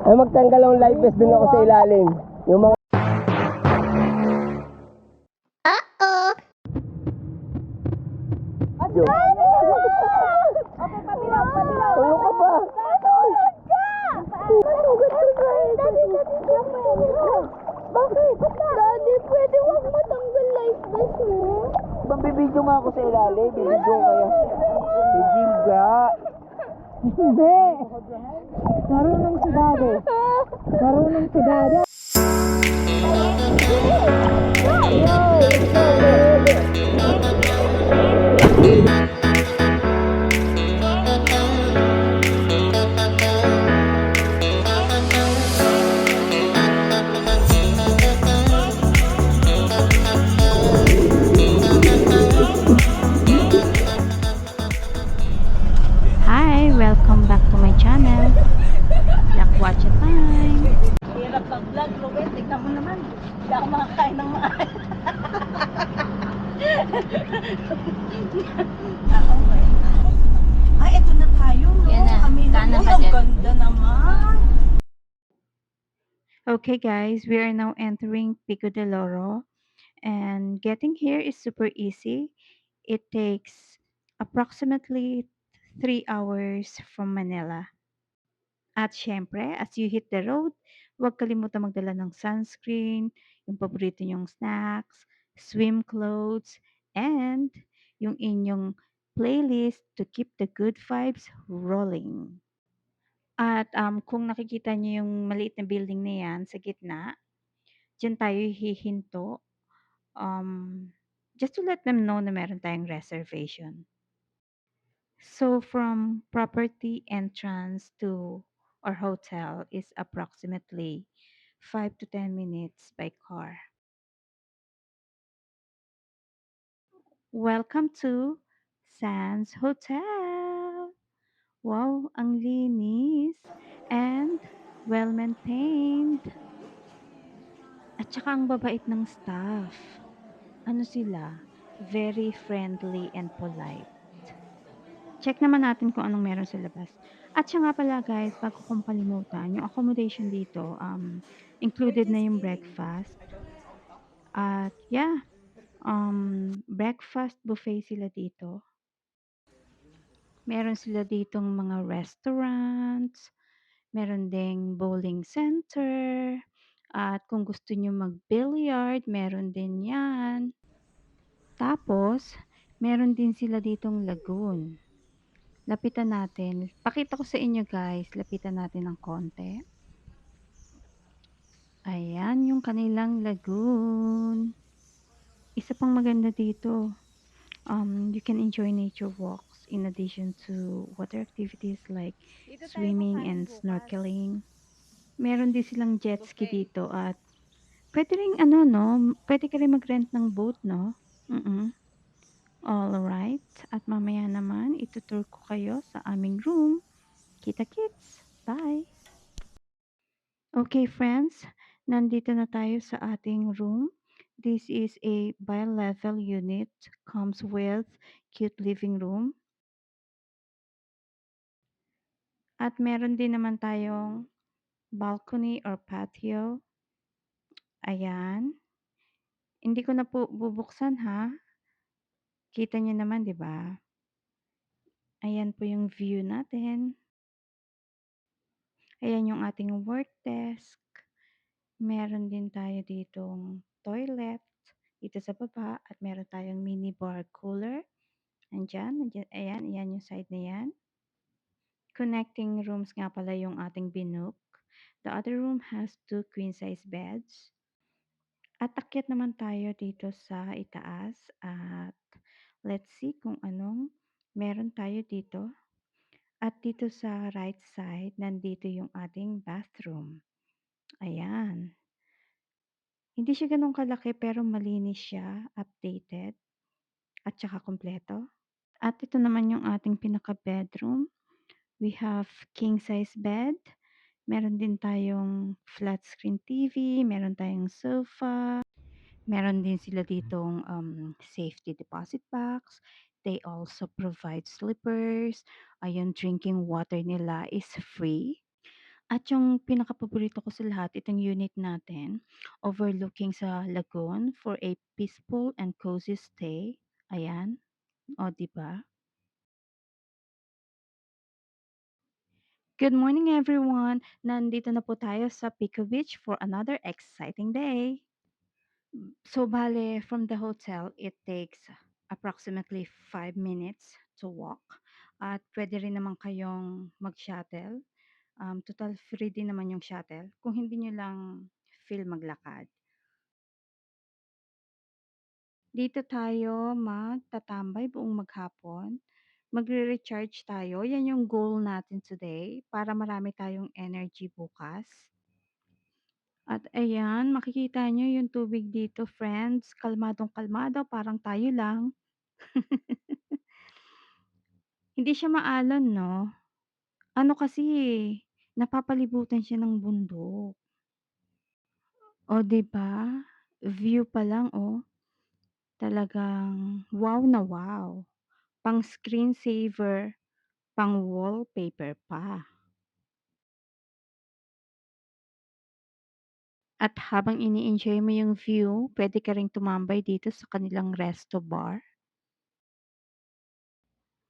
Ay, magtanggal ng life vest dun ako sa ilalim. Yung mga... Okay, pabilaw. Tulong ka pa! Natulog ka! Natulog ka! Daddy, bakit? Daddy, pwede wag matanggal life vest mo? Magbibidyo nga ako sa ilalim. Bibidyo kaya. Bibidyo. Hindi. Marunong si Daddy. Marunong si Daddy. Hi! Welcome back to my channel. Black Watch Time. Hirap mag-vlog, Ruben. Tignan mo naman. Hindi ako makakain ng maaari. Okay. Ay, eto na tayo. No? Yan na. Kami na. Kanan Uy, ka ang dyan. ganda naman. Okay guys, we are now entering Pico de Loro and getting here is super easy. It takes approximately 3 hours from Manila. At syempre, as you hit the road, huwag kalimutan magdala ng sunscreen, yung paborito nyong snacks, swim clothes, and yung inyong playlist to keep the good vibes rolling. At kung nakikita niyo yung maliit na building na yan sa gitna, diyan tayo hihinto. Just to let them know na meron tayong reservation. So from property entrance to our hotel is approximately 5 to 10 minutes by car. Welcome to Sands Hotel. Wow, ang linis and well-maintained. At saka ang babait ng staff. Ano sila? Very friendly and polite. Check naman natin kung anong meron sa labas. At siya nga pala guys, bago kong kalimutan, yung accommodation dito, included na yung breakfast. At yeah, breakfast buffet sila dito. Meron sila ditong mga restaurants, meron ding bowling center, at kung gusto nyo mag-billiard, meron din yan. Tapos, meron din sila ditong lagoon. Lapitan natin. Pakita ko sa inyo guys, lapitan natin ng konti. Ayan yung kanilang lagoon. Isa pang maganda dito, you can enjoy nature walks in addition to water activities like swimming and snorkeling. Meron din silang jet ski dito at pwede ring ano no, pwede ka rin mag-rent ng boat no. Alright, at mamaya naman itutur ko kayo sa aming room. Kita-kits! Bye! Okay friends, nandito na tayo sa ating room. This is a bi-level unit, comes with cute living room. At meron din naman tayong balcony or patio. Ayan. Hindi ko na po bubuksan ha. Kita niyo naman, 'di ba? Ayan po yung view natin. Ayan yung ating work desk. Meron din tayo ditong toilet dito sa baba at meron tayong mini bar cooler. Andiyan, ayan, ayan yung side na yan. Connecting rooms nga pala yung ating binook. The other room has 2 queen size beds. At akyat naman tayo dito sa itaas at let's see kung anong meron tayo dito. At dito sa right side, nandito yung ating bathroom. Ayan. Hindi siya ganun kalaki pero malinis siya, updated, at saka kompleto. At ito naman yung ating pinaka-bedroom. We have king size bed. Meron din tayong flat screen TV, meron tayong sofa. Meron din sila ditong safety deposit box. They also provide slippers. Ayun, drinking water nila is free. At yung pinakapaborito ko sa lahat, itong unit natin, overlooking sa lagoon for a peaceful and cozy stay. Ayan, o 'di ba? Good morning everyone! Nandito na po tayo sa Pico Beach for another exciting day. So bale, from the hotel, it takes approximately 5 minutes to walk. At pwede rin naman kayong mag-shuttle. Total free din naman yung shuttle kung hindi nyo lang feel maglakad. Dito tayo magtatambay buong maghapon. Magre-recharge tayo. Yan yung goal natin today para marami tayong energy bukas. At ayan, makikita nyo yung tubig dito, friends. Kalmadong kalmado, parang tayo lang. Hindi siya maalon, no? Ano kasi, napapalibutan siya ng bundok. O, 'di ba? View pa lang, oh. Talagang wow na wow. Pang screensaver, pang wallpaper pa. At habang ini-enjoy mo yung view, pwede ka ring tumambay dito sa kanilang resto bar.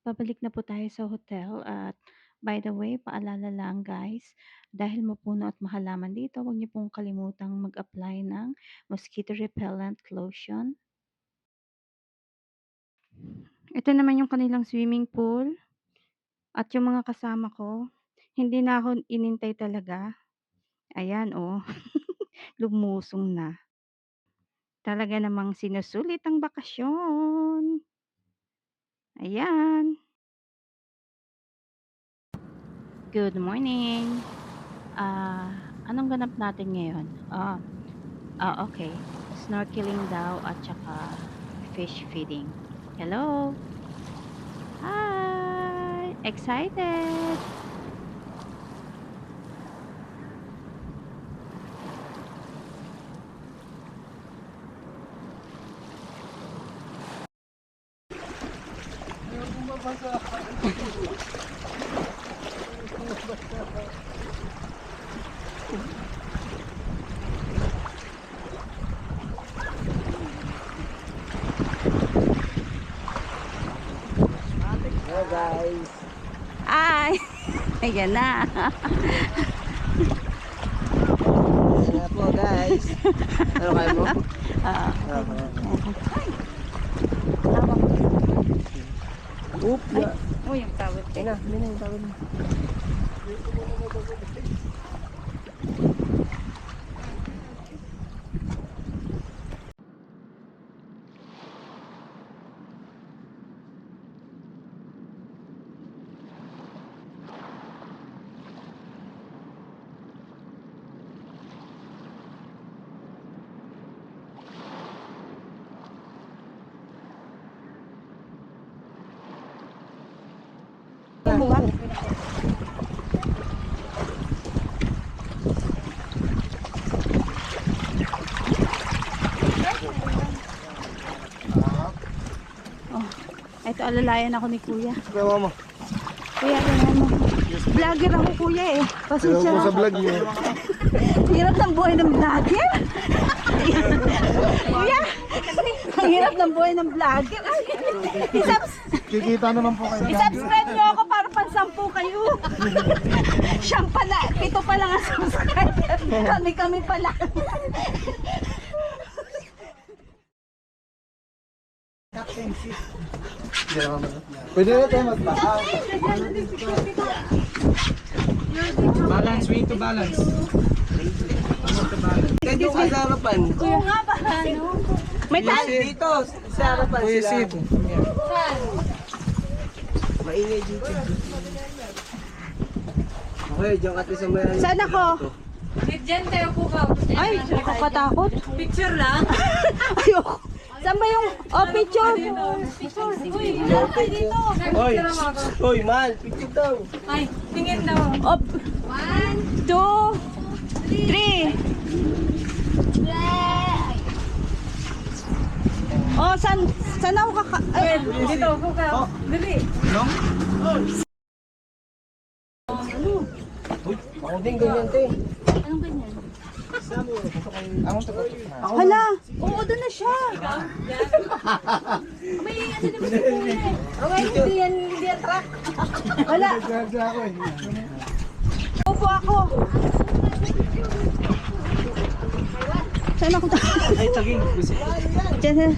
Pabalik na po tayo sa hotel at by the way, paalala lang guys, dahil mapuno at mahalaman dito, huwag niyo pong kalimutang mag-apply ng mosquito repellent lotion. Ito naman yung kanilang swimming pool at yung mga kasama ko, hindi na ako inintay talaga. Ayan oh, lumusong na. Talaga namang sinusulit ang bakasyon. Ayan. Good morning. Anong ganap natin ngayon? Okay. Snorkeling daw at saka fish feeding. Hello. Hi. Excited. Hello guys. Ay. Ayan na. Ayan po guys. Ano kayo mo? Oop, ya. Oh, yung tawad ko. Ayun na, hindi na yung tawag na. Ito, alalayan ako ni Kuya. Kaya mo. Kuya, ganyan mo. Vlogger ako, Kuya eh. Pasensya Sa na. vlog niyo. Hirap ng buhay ng vlogger. Kuya, ang hirap ng buhay ng vlogger. Kikita naman po kayo. I-subscribe nyo ako para pang-10 kayo. Siyang pala, 7 pa lang ang subscriber. Kami pala. Pwede na tayo magbaha. Balance, we need to balance. Dito ka sa harapan. Oo nga ba? May tayo. Dito, sa harapan Kuya sila. Sid. Maingay dito. Okay, diyan ka sa may... Saan ako? Diyan tayo po ka. Ay, nakakatakot. Picture lang. Ayoko. Saan ba yung... Oh, picture. Hoy! Hoy, man! Picture daw! Ay, tingin daw. Oh, 1, 2, 3. Oh, saan ako kaka... Dito po ka. Dali. Ako din ganyan, te. Anong ganyan? Hala! Oo, doon na siya! May ano naman sa puwi. Okay, hindi yan truck. Wala! Upo ako! Saan ako? Ay, taging. Diyan.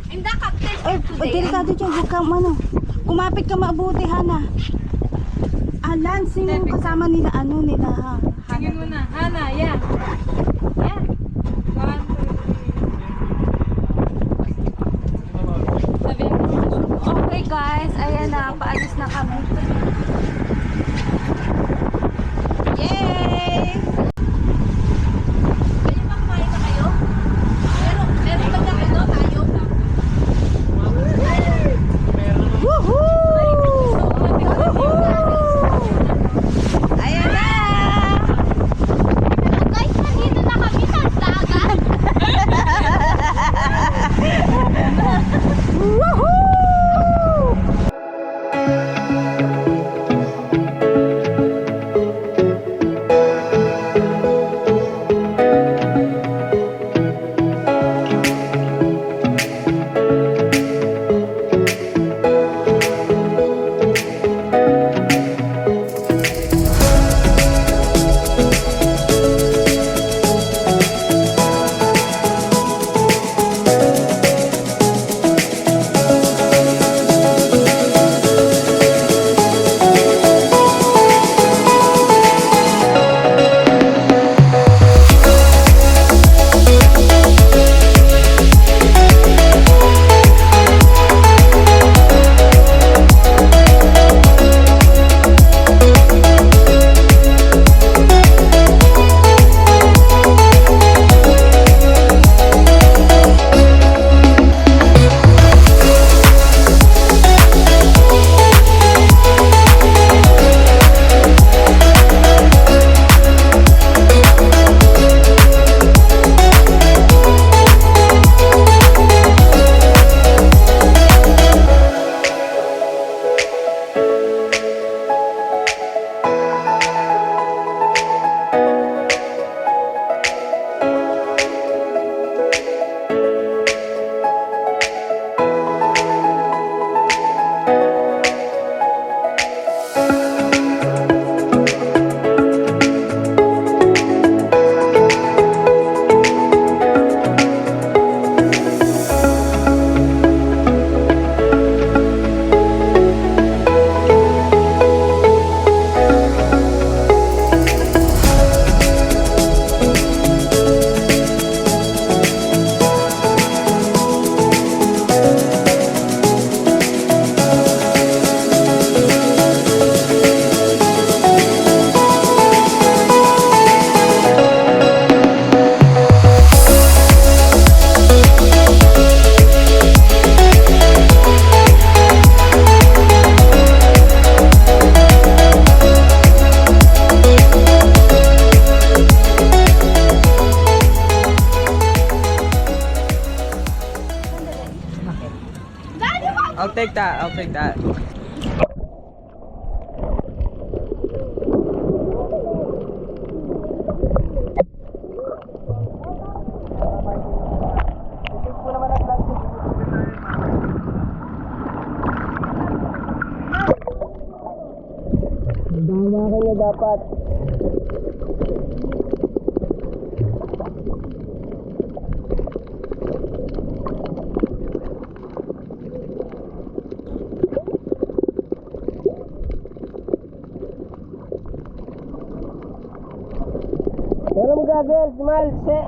Hindi, captain. Ay, delikado dyan. Huwag kang ano. Kumapit ka mabuti, Hana. Alan, sino yung kasama nila? Ano nila, ha? Tingin mo na. Hana, yeah. Yeah. 1, 2, 3. Okay guys, ayan na. Paalis na kami. Yay! Pwede ba kumain na kayo? Meron ba na kayo? Tayo? Woohoo! Ayan na! Guys, nandito na kami sa dagat. Woohoo! I'll take that. I'll take that. Dawakan niya dapat. Kaya mo gagawin, Miles, eh.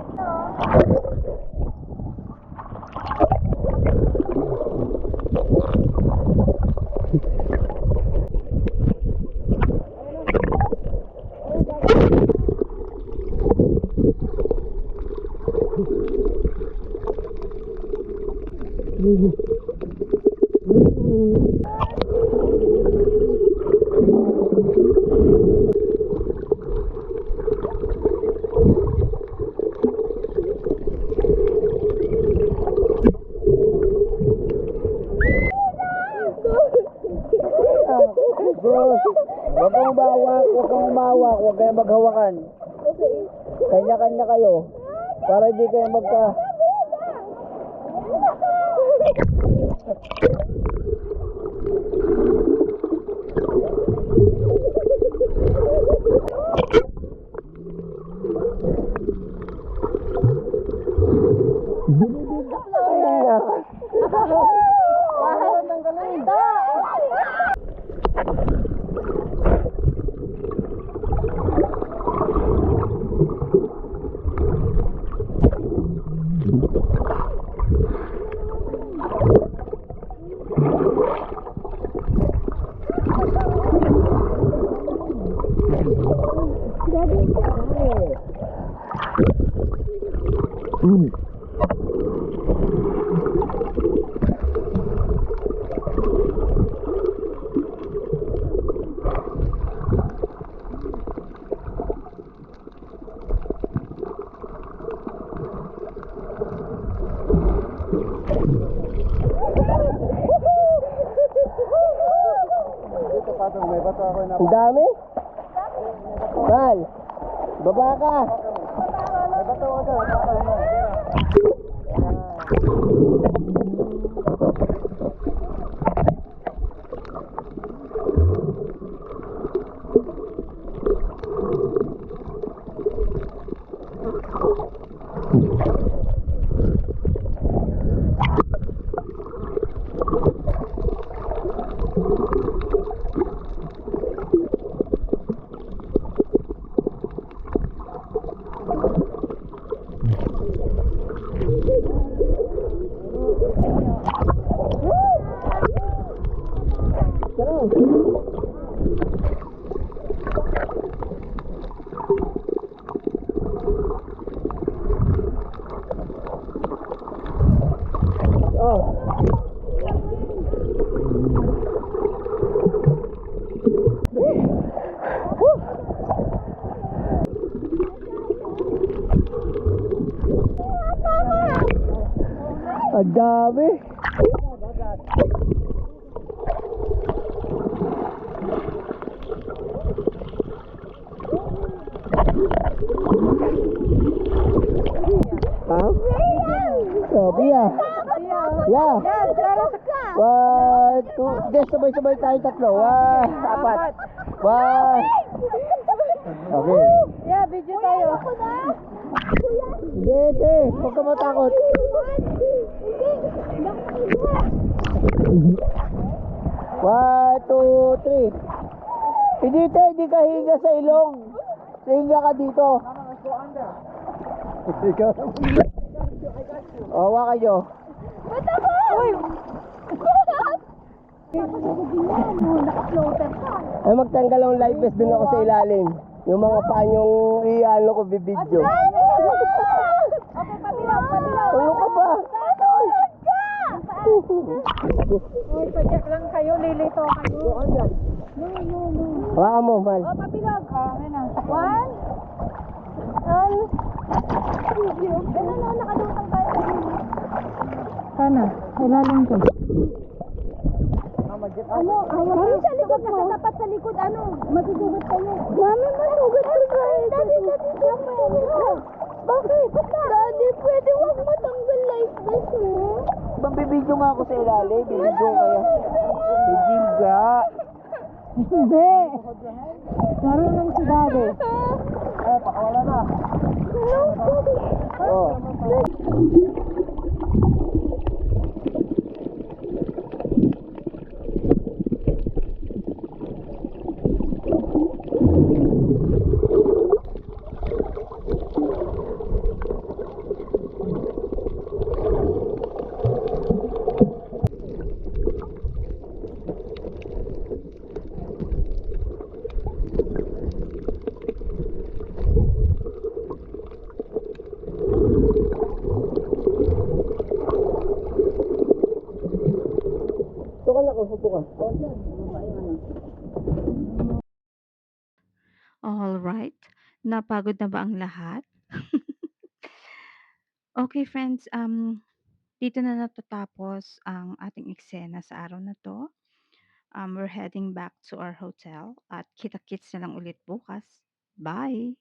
hawak, huwag kayo maghawakan. Okay. Kanya-kanya kayo. Para hindi kayo magka... Ang dami? Mal, baba ka. Ang dami. Ha? Oh, Bia. Yeah. One, two. Just sabay-sabay tayo tatlo. One, apat. One. Okay. Yeah, video tayo. Hindi. Huwag ka matakot. One, two, three. Hindi ka higa sa ilong. Higa ka dito. O, hawakan nyo. Naka-floater ka. Ay, magtanggal ang live vest dun ako sa ilalim. Yung mga panyong i-ano ko, bibidyo. Okay, pabilog. Ano ka ba? Uy, padyak lang kayo, lilito kayo. Hawakan mo, Mal. Pabilog. Okay na. One. Ganun na, nakadutang tayo. Sana, ilalim ko. Mami, sa likod, nakatapat sa likod, masusugat tayo. Mami, masugat ka. Daddy. Bakit? Daddy, pwede wag matanggal life vest mo. Bibidyo nga ako sa ilalim. Bibidyo kaya. Hindi nga. Hindi. Marunong si Daddy. Pakawala na. Oh. All right. Napagod na ba ang lahat? Okay, friends. Dito na natatapos ang ating eksena sa araw na to. We're heading back to our hotel at kita-kits na lang ulit bukas. Bye!